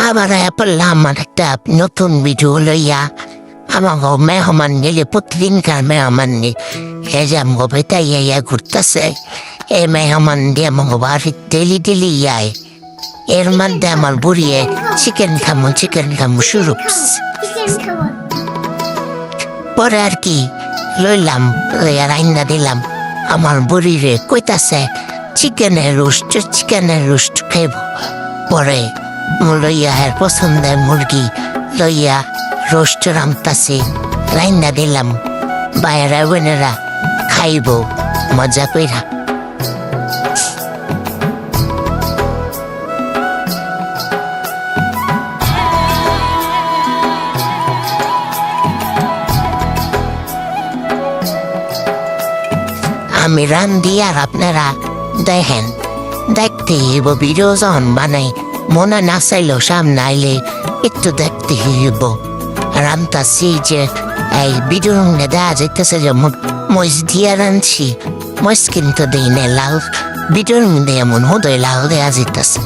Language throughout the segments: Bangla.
আবার পড়লাম একটা নতুন ভিডিও লইয়া আমাকে মেহমান নিলে প্রতিদিনকার মেহমান নি এই যে আমাকে বেতাই ইয়া ঘুরতেছে এই মেহমান দিয়ে আমাকে বাড়ি ডেলি আয় এর মধ্যে আমার বুড়িয়ে চিকেন খামো শুরু পরে আর কি লইলাম রান্না দিলাম আমার বুড়িরে কইতাছে চিকেনের রোস্ট খাইব পরে লইয়া পছন্দের মুরগি লইয়া রোস্ট রামতাছে রান্না দিলাম বাইরা বোনেরা খাইব মজা কইরা। আমি রান্ধি আর আপনারা দেখেন দেখতে হইব ভিডিও যখন বানাই মনে না চাইলেও সামনে আইলে একটু দেখতে হইব। রামতাছি যে এই ভিডিও দেখা যাইতেছে যে মরিচ দিয়া রাঁধছি মরিচ কিন্তু দিই না লাউ ভিডিওর মধ্যে এমন হদয় লাউ দেওয়া যাইতেছে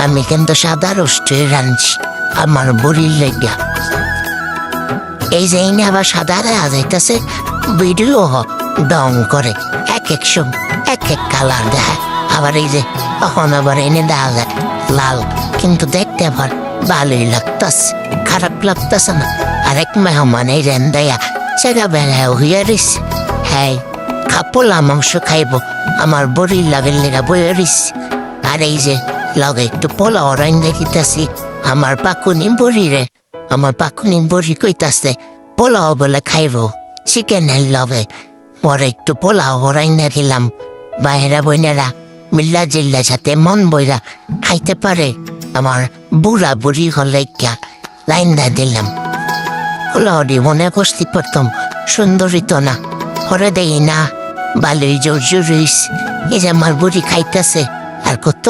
আমি কিন্তু সাদা রোস্টে রাঁধছি আমার বুড়ির লেগা এই যে এনে আবার সাদা দেওয়া যাইতেছে ভিডিও ডং করে এক সময় এক কালার দেখায় আবার এই যে তখন আবার এনে দেওয়া যায় লাল কিন্তু দেখতে আবার ভালোই লাগতেছে খারাপ লাগতেছে না। আরেক মেহমান এই রেন্দাইয়া সেগা বেড়ায় হইয়া রইছে হ্যাঁ খাপোলা মাংস খাইব আমার বড়ির লাগের লেগা বইয়া রইছে আর এই যে লগে একটু পোলাও রাইন্দা দিতেছি আমার পাকুনি বড়ি কইতাছে পোলাও বলে খাইব চিকেনের লগে পরে একটু পোলাও রাইন্দা দিলাম বাইরা বোনেরা মিল্লা জিল্লা সাথে মন বইরা খাইতে পারে আমার বুড়া বুড়ি হলে রাইন্দা দিলাম পোলাওটি মনে কষতে পারতাম সুন্দরী তো না পরে দেই না ভালোই জোর রইস এই যে আমার বুড়ি খাইতেছে আর কত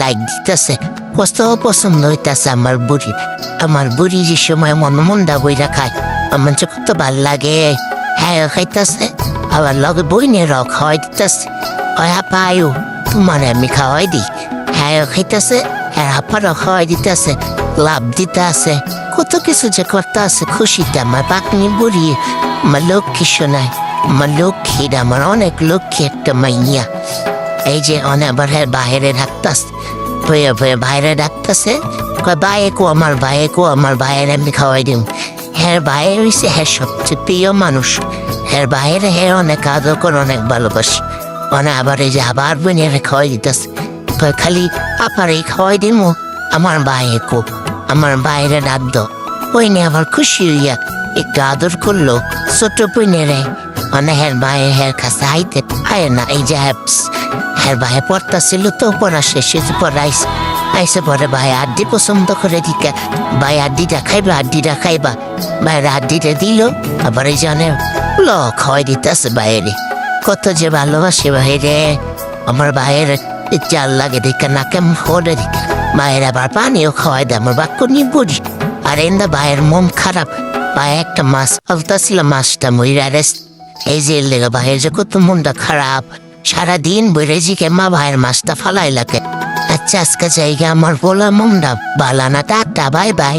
লাইক দিতেছে কত পছন্দ হইতেছে আমার বুড়ি যে সময় মনমুন্ডা বইরা খায় আমার যে কত ভাল লাগে হ্যাঁ খাইতেছে আবার লগে বইনেরাও খাওয়াই দিতেছে পায়ু তোমার আমি খাওয়াই দিই হ্যাঁ খাইতেছে হ্যাঁ আপারও খাওয়াই দিতেছে লাভ দিতে আছে কত কিছু যে করতে আছে খুশিতে আমার পাকনি বুড়ি আমার লক্ষ্মী শোনায় আমার লক্ষ্মীর আমার অনেক লক্ষ্মী একটা মাইয়া এই যে অনেক আবার হ্যাঁ বাইরে ডাকতেছে ভয়ে বাইরে ডাকতেছে আমার ভাইয়ের আমি খাওয়াই দিম হ্যাঁ ভাইয়ের হয়েছে হ্যাঁ সবচেয়ে প্রিয় মানুষ হ্যাঁ ভাইয়ের হ্যাঁ অনেক আদর করে অনেক ভালোবাসি অনেক আবার এই যে আবার বোনের খাওয়াই দিতেছে খালি আপারই খাওয়াই দিম আমার বাইরে ডাকদ ওই নিয়ে আবার খুশি হইয়া একটু আদর করলো ছোট বোনেরে মানে হ্যাঁ ভাইয়ের হ্যাঁ কাছে আইতে আয় না এই যে হ্যাঁ ভাইয়ে পড়তা ছিল তো পড়া শেষে আইসে পরে ভাই আড্ডি পছন্দ করে দিকে ভাই আড্ডিটা খাইবা ভাইয়ের আড্ডিটা দিল আবার এই জনে খাওয়াই দিতেছে বাইরে কত যে ভালোবাসে বাইরে আমার ভাইয়ের চাল লাগে দেখে না কেমন করে দিকে মায়ের আবার পানিও খাওয়াই দেয় আমার বাক্যনি বুড়ি আর এন্দা ভাইয়ের মন খারাপ ভাই একটা মাছ ফলতাছিল মাছটা মইরা এই যে লেগে ভাইয়ের যে কত মনটা খারাপ সারাদিন বইরে জিকে মা ভাইয়ের মাছটা ফালাই লাগে আচ্ছা আজকে জায়গা আমার বলা মনটা বালানা টাটা বাই বাই।